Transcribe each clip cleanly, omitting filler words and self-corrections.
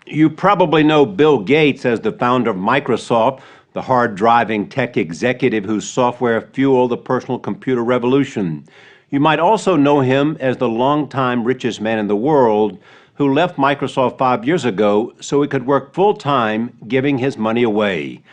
You probably know Bill Gates as the founder of Microsoft, the hard-driving tech executive whose software fueled the personal computer revolution. You might also know him as the longtime richest man in the world who left Microsoft 5 years ago so he could work full-time, giving his money away.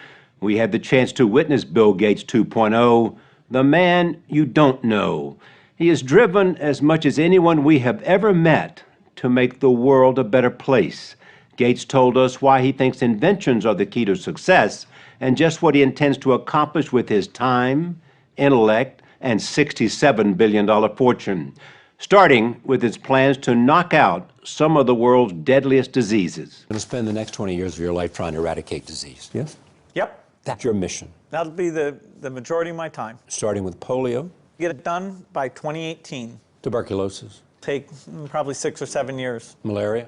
We had the chance to witness Bill Gates 2.0, the man you don't know. He is driven as much as anyone we have ever met to make the world a better place. Gates told us why he thinks inventions are the key to success and just what he intends to accomplish with his time, intellect, and $67 billion fortune, starting with his plans to knock out some of the world's deadliest diseases. You're going to spend the next 20 years of your life trying to eradicate disease, yes? Yep. That's your mission. That'll be the majority of my time. Starting with polio. Get it done by 2018. Tuberculosis. Take probably 6 or 7 years. Malaria.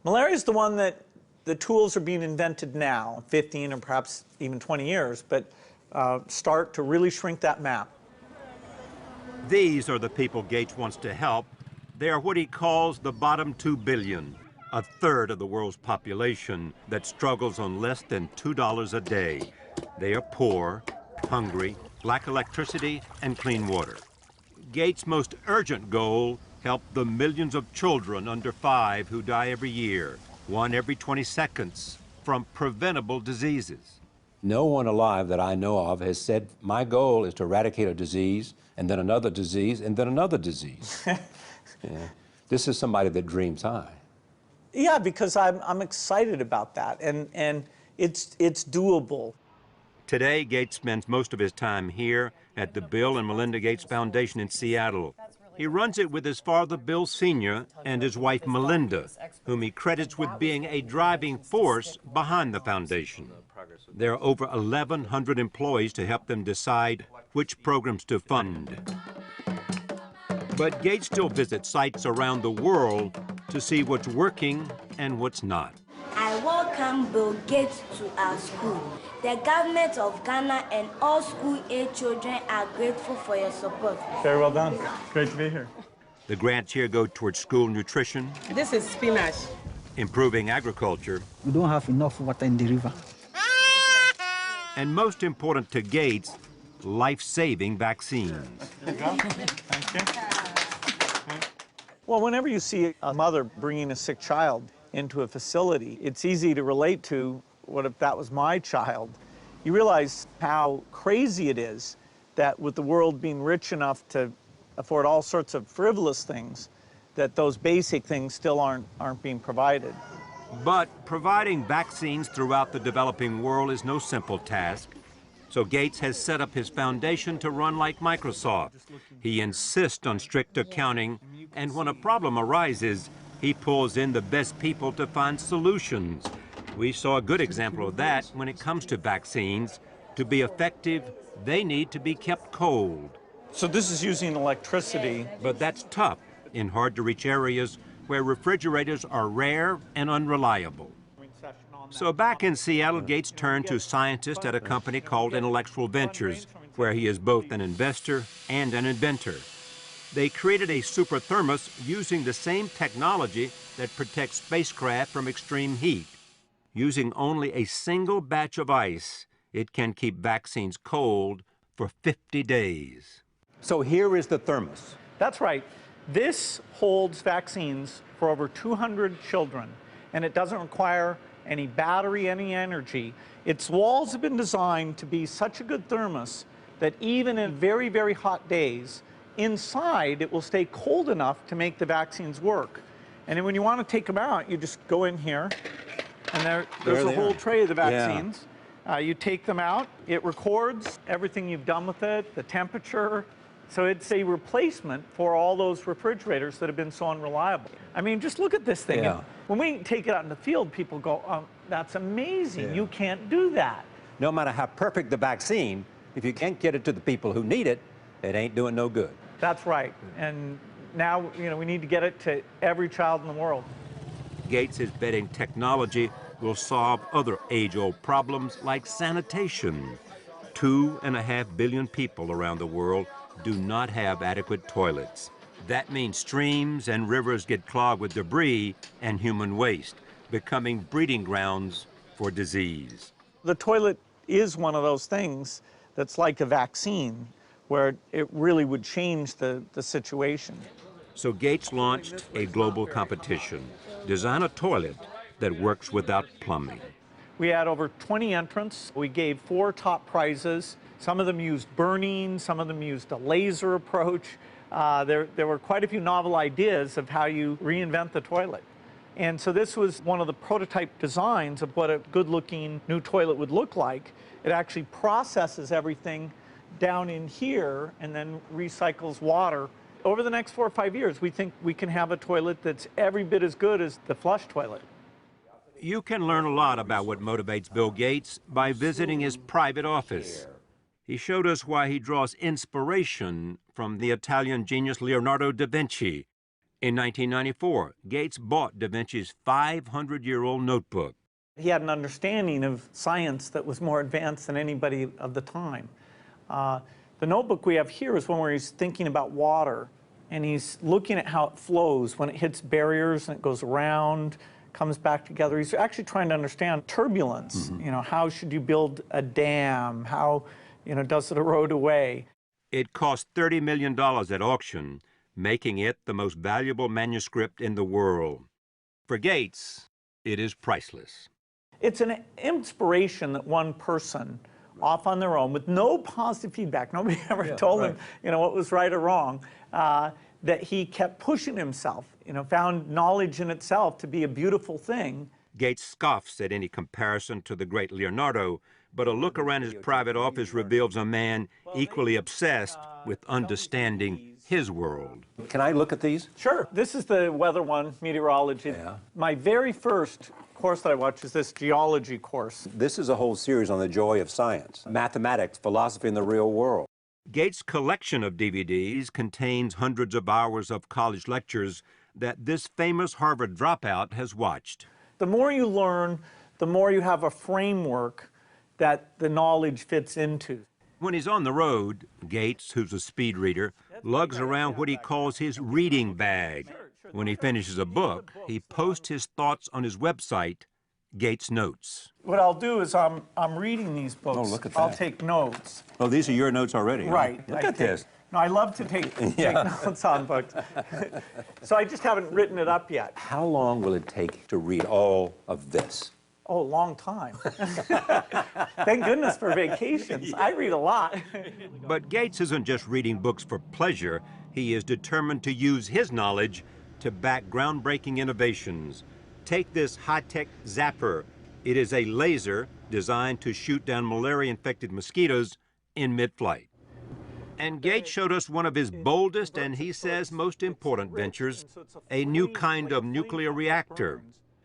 Malaria is the one that the tools are being invented now, 15 or perhaps even 20 years, but start to really shrink that map. These are the people Gates wants to help. They are what he calls the bottom 2 billion, a third of the world's population that struggles on less than $2 a day. They are poor, hungry, lack electricity and clean water. Gates' most urgent goal: help the millions of children under 5 who die every year, 1 every 20 seconds, from preventable diseases. No one alive that I know of has said, my goal is to eradicate a disease, and then another disease, and then another disease. Yeah. This is somebody that dreams high. Yeah, because I'm excited about that, and it's doable. Today, Gates spends most of his time here at the Bill and Melinda Gates Foundation in Seattle. He runs it with his father, Bill Sr., and his wife, Melinda, whom he credits with being a driving force behind the foundation. There are over 1,100 employees to help them decide which programs to fund. But Gates still visits sites around the world to see what's working and what's not. I welcome Bill Gates to our school. The government of Ghana and all school-age children are grateful for your support. Very well done. Great to be here. The grants here go towards school nutrition. This is spinach. Improving agriculture. We don't have enough water in the river. And most important to Gates, life-saving vaccines. There you go. Thank you. Well, whenever you see a mother bringing a sick child into a facility, it's easy to relate to, what if that was my child? You realize how crazy it is that with the world being rich enough to afford all sorts of frivolous things, that those basic things still aren't being provided. But providing vaccines throughout the developing world is no simple task. So Gates has set up his foundation to run like Microsoft. He insists on strict accounting, and when a problem arises, he pulls in the best people to find solutions. We saw a good example of that when it comes to vaccines. To be effective, they need to be kept cold. So this is using electricity. But that's tough in hard-to-reach areas where refrigerators are rare and unreliable. So back in Seattle, Gates turned to scientists at a company called Intellectual Ventures, where he is both an investor and an inventor. They created a super thermos using the same technology that protects spacecraft from extreme heat. Using only a single batch of ice, it can keep vaccines cold for 50 days. So here is the thermos. That's right. This holds vaccines for over 200 children, and it doesn't require any battery, any energy. Its walls have been designed to be such a good thermos that even in very, very hot days, inside it will stay cold enough to make the vaccines work. And then when you want to take them out, you just go in here, and there's a whole tray of the vaccines. Yeah. You take them out, it records everything you've done with it, the temperature. So it's a replacement for all those refrigerators that have been so unreliable. I mean, just look at this thing. Yeah. When we take it out in the field, people go, oh, that's amazing. Yeah. You can't do that. No matter how perfect the vaccine, if you can't get it to the people who need it, it ain't doing no good. That's right. And now, we need to get it to every child in the world. Gates is betting technology will solve other age-old problems like sanitation. 2.5 billion people around the world do not have adequate toilets. That means streams and rivers get clogged with debris and human waste. becoming breeding grounds for disease. The toilet is one of those things that's like a vaccine, where it really would change the situation. So Gates launched a global competition. Design a toilet that works without plumbing. We had over 20 entrants. We gave 4 top prizes. Some of them used burning, some of them used a laser approach. There were quite a few novel ideas of how you reinvent the toilet. And so this was one of the prototype designs of what a good-looking new toilet would look like. It actually processes everything down in here and then recycles water. Over the next 4 or 5 years, we think we can have a toilet that's every bit as good as the flush toilet. You can learn a lot about what motivates Bill Gates by visiting his private office. He showed us why he draws inspiration from the Italian genius Leonardo da Vinci. In 1994, Gates bought da Vinci's 500-year-old notebook. He had an understanding of science that was more advanced than anybody of the time. The notebook we have here is one where he's thinking about water, and he's looking at how it flows when it hits barriers and it goes around, comes back together. He's actually trying to understand turbulence. You know, how should you build a dam? How, does it erode away? It cost $30 million at auction, making it the most valuable manuscript in the world. For Gates, it is priceless. It's an inspiration that one person, off on their own, with no positive feedback, nobody ever told him, what was right or wrong, that he kept pushing himself, found knowledge in itself to be a beautiful thing. Gates scoffs at any comparison to the great Leonardo, but a look around his private office reveals a man equally obsessed with understanding his world. Can I look at these? Sure. This is the weather one, meteorology. Yeah. My very first course that I watched is this geology course. This is a whole series on the joy of science, mathematics, philosophy, and the real world. Gates' collection of DVDs contains hundreds of hours of college lectures that this famous Harvard dropout has watched. The more you learn, the more you have a framework that the knowledge fits into. When he's on the road, Gates, who's a speed reader, lugs around what he calls his reading bag. When he finishes a book, he posts his thoughts on his website, Gates Notes. What I'll do is I'm reading these books. Oh, look at that. I'll take notes. Oh, these are your notes already? Right. Look at this. No, I love to take notes on books. So I just haven't written it up yet. How long will it take to read all of this? Oh, a long time. Thank goodness for vacations. I read a lot. But Gates isn't just reading books for pleasure. He is determined to use his knowledge to back groundbreaking innovations. Take this high-tech zapper. It is a laser designed to shoot down malaria-infected mosquitoes in mid-flight. And Gates showed us one of his boldest and, he says, most important ventures, a new kind of nuclear reactor.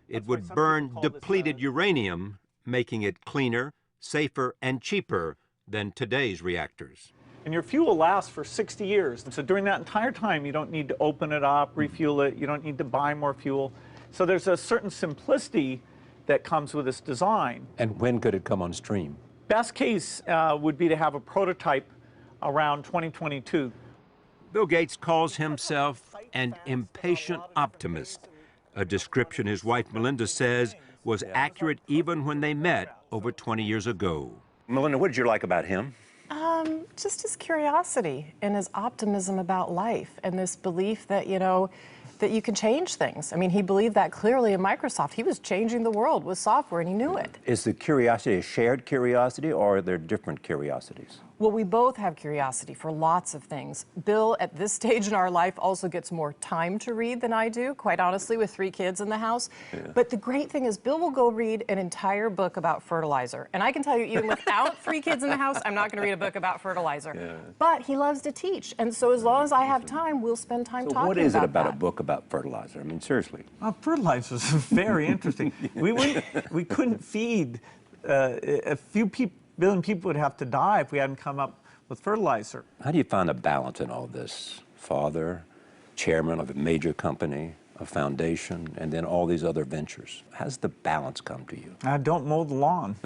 It would burn depleted uranium, making it cleaner, safer, and cheaper than today's reactors. And your fuel lasts for 60 years. So during that entire time, you don't need to open it up, refuel it. You don't need to buy more fuel. So there's a certain simplicity that comes with this design. And when could it come on stream? Best case would be to have a prototype around 2022. Bill Gates calls himself an impatient optimist, a description his wife Melinda says was accurate even when they met over 20 years ago. Melinda, what did you like about him? Just his curiosity and his optimism about life and this belief that, that you can change things. I mean, he believed that clearly in Microsoft. He was changing the world with software, and he knew it. Is the curiosity a shared curiosity, or are there different curiosities? Well, we both have curiosity for lots of things. Bill, at this stage in our life, also gets more time to read than I do, quite honestly, with 3 kids in the house. Yeah. But the great thing is Bill will go read an entire book about fertilizer. And I can tell you, even without 3 kids in the house, I'm not going to read a book about fertilizer. Yeah. But he loves to teach. And so as long as I have time, we'll spend time talking about that. So what is it about a book about fertilizer? I mean, seriously. Fertilizer is very interesting. We couldn't feed a few billion people would have to die if we hadn't come up with fertilizer. How do you find a balance in all this? Father, chairman of a major company, a foundation, and then all these other ventures. How's the balance come to you? I don't mow the lawn.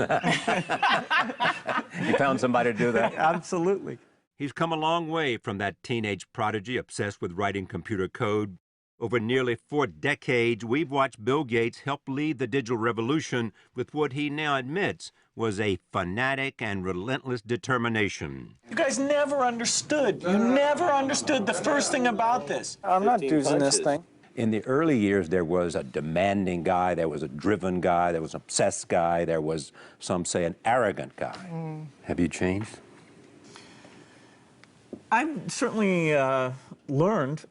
You found somebody to do that? Absolutely. He's come a long way from that teenage prodigy obsessed with writing computer code. Over nearly 4 decades, we've watched Bill Gates help lead the digital revolution with what he now admits was a fanatic and relentless determination. You guys never understood. You never understood the first thing about this. I'm not using this thing. In the early years, there was a demanding guy, there was a driven guy, there was an obsessed guy, there was, some say, an arrogant guy. Have you changed? I've certainly learned.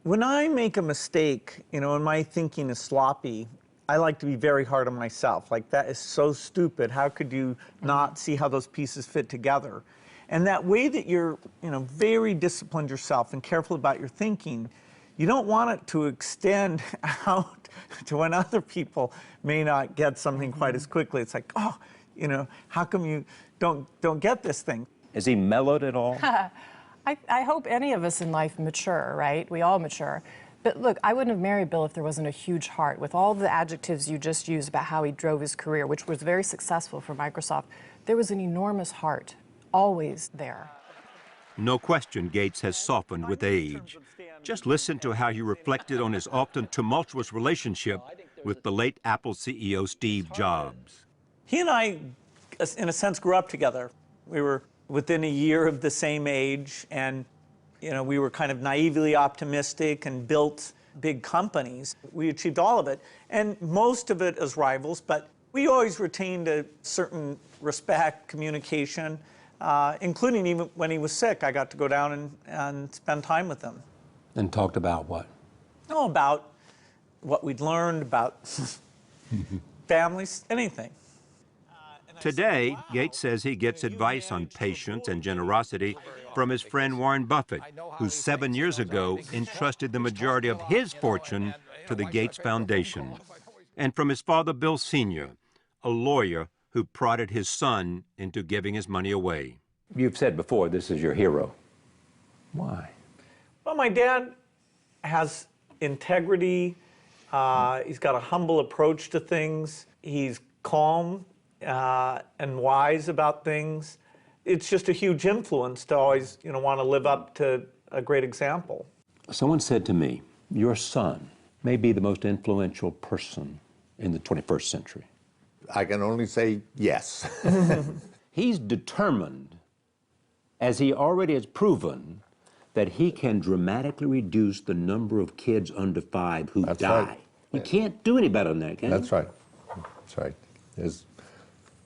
When I make a mistake, you know, and my thinking is sloppy, I like to be very hard on myself. Like, that is so stupid. How could you not see how those pieces fit together? And that way that you're, you know, very disciplined yourself and careful about your thinking, you don't want it to extend out to when other people may not get something quite as quickly. It's like, oh, you know, how come you don't get this thing? Is he mellowed at all? I hope any of us in life mature, right? We all mature. But look, I wouldn't have married Bill if there wasn't a huge heart. With all the adjectives you just used about how he drove his career, which was very successful for Microsoft, there was an enormous heart, always there. No question Gates has softened with age. Just listen to how he reflected on his often tumultuous relationship with the late Apple CEO Steve Jobs. He and I, in a sense, grew up together. We were within a year of the same age, and you know, we were kind of naively optimistic and built big companies. We achieved all of it, and most of it as rivals, but we always retained a certain respect, communication, including even when he was sick. I got to go down and spend time with him. And talked about what? Oh, about what we'd learned, about families, anything. Today, Gates says he gets advice on patience and generosity from his friend Warren Buffett, who 7 years ago entrusted the majority of his fortune to the Gates Foundation, and from his father, Bill Sr., a lawyer who prodded his son into giving his money away. You've said before this is your hero. Why? Well, my dad has integrity. He's got a humble approach to things. He's calm and wise about things. It's just a huge influence to always, you know, want to live up to a great example. Someone said to me, your son may be the most influential person in the 21st century. I can only say yes. He's determined, as he already has proven, that he can dramatically reduce the number of kids under 5 who die. Right. You can't do any better than that, can you? That's right. That's right.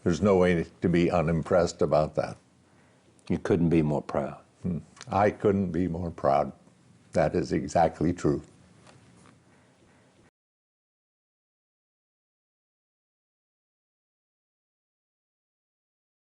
There's no way to be unimpressed about that. You couldn't be more proud. I couldn't be more proud. That is exactly true.